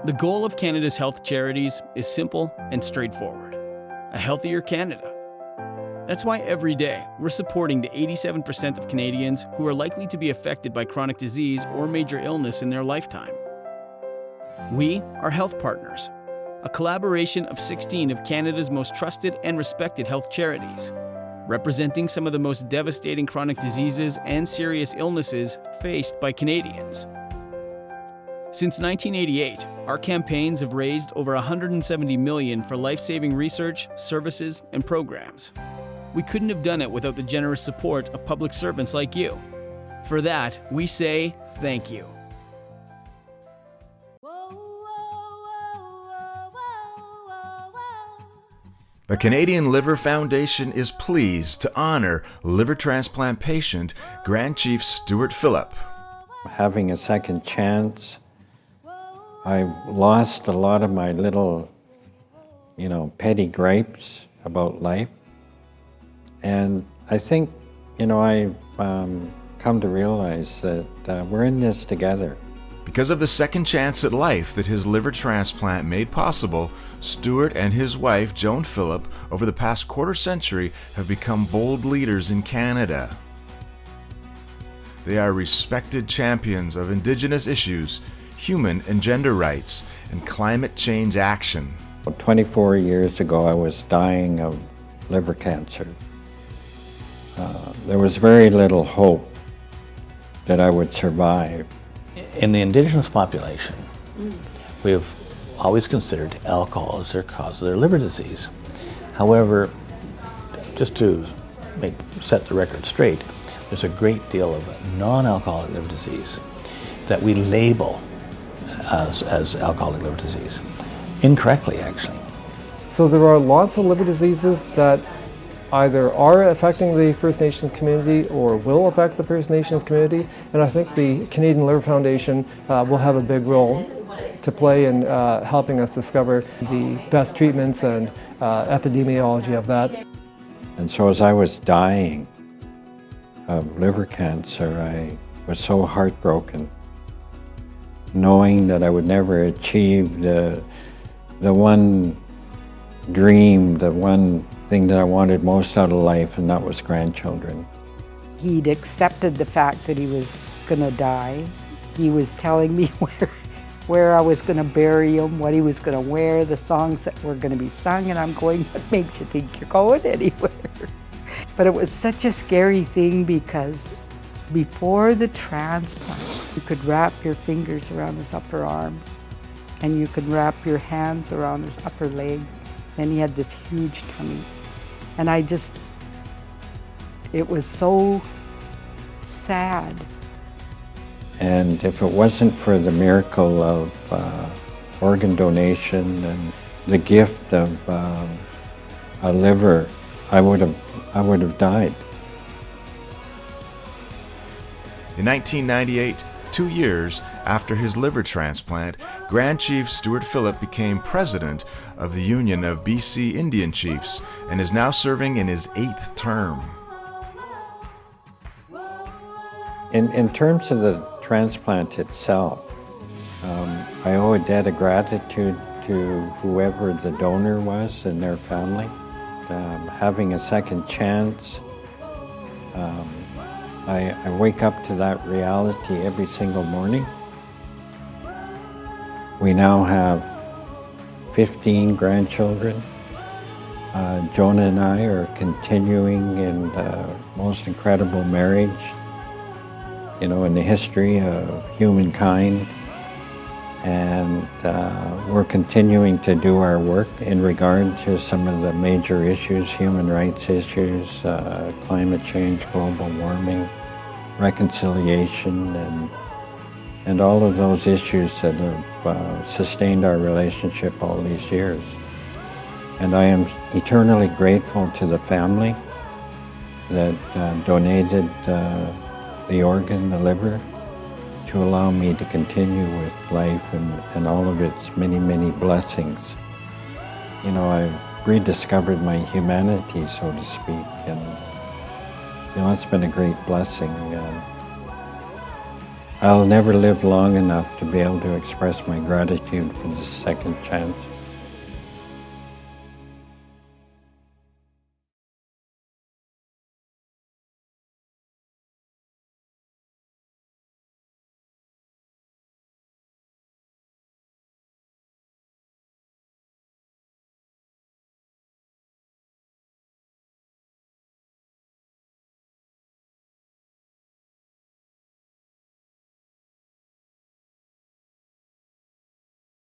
The goal of Canada's health charities is simple and straightforward: a healthier Canada. That's why every day we're supporting the 87% of Canadians who are likely to be affected by chronic disease or major illness in their lifetime. We are Health Partners, a collaboration of 16 of Canada's most trusted and respected health charities, representing some of the most devastating chronic diseases and serious illnesses faced by Canadians. Since 1988, our campaigns have raised over $170 million for life-saving research, services, and programs. We couldn't have done it without the generous support of public servants like you. For that, we say thank you. The Canadian Liver Foundation is pleased to honor liver transplant patient Grand Chief Stewart Phillip. Having a second chance, I lost a lot of my little, petty gripes about life. And I think, I've come to realize that we're in this together. Because of the second chance at life that his liver transplant made possible, Stewart and his wife, Joan Phillip, over the past quarter century have become bold leaders in Canada. They are respected champions of Indigenous issues, human and gender rights, and climate change action. 24 years ago, I was dying of liver cancer. There was very little hope that I would survive. In the Indigenous population, we have always considered alcohol as their cause of their liver disease. However, just to set the record straight, there's a great deal of non-alcoholic liver disease that we label as alcoholic liver disease, incorrectly actually. So there are lots of liver diseases that either are affecting the First Nations community or will affect the First Nations community, and I think the Canadian Liver Foundation will have a big role to play in helping us discover the best treatments and epidemiology of that. And so as I was dying of liver cancer, I was so heartbroken, knowing that I would never achieve the one dream, the one thing that I wanted most out of life, and that was grandchildren. He'd accepted the fact that he was gonna die. He was telling me where I was gonna bury him, what he was gonna wear, the songs that were gonna be sung, and I'm going, what makes you think you're going anywhere? But it was such a scary thing because before the transplant, you could wrap your fingers around his upper arm and you could wrap your hands around his upper leg. And he had this huge tummy. And it was so sad. And if it wasn't for the miracle of organ donation and the gift of a liver, I would have died. In 1998, 2 years after his liver transplant, Grand Chief Stewart Phillip became president of the Union of BC Indian Chiefs and is now serving in his 8th term. In terms of the transplant itself, I owe a debt of gratitude to whoever the donor was and their family. Having a second chance, I wake up to that reality every single morning. We now have 15 grandchildren. Jonah and I are continuing in the most incredible marriage, in the history of humankind. And we're continuing to do our work in regard to some of the major issues, human rights issues, climate change, global warming, reconciliation, and all of those issues that have sustained our relationship all these years. And I am eternally grateful to the family that donated the organ, the liver, to allow me to continue with life and all of its many, many blessings. I've rediscovered my humanity, so to speak, and it's been a great blessing. I'll never live long enough to be able to express my gratitude for this second chance.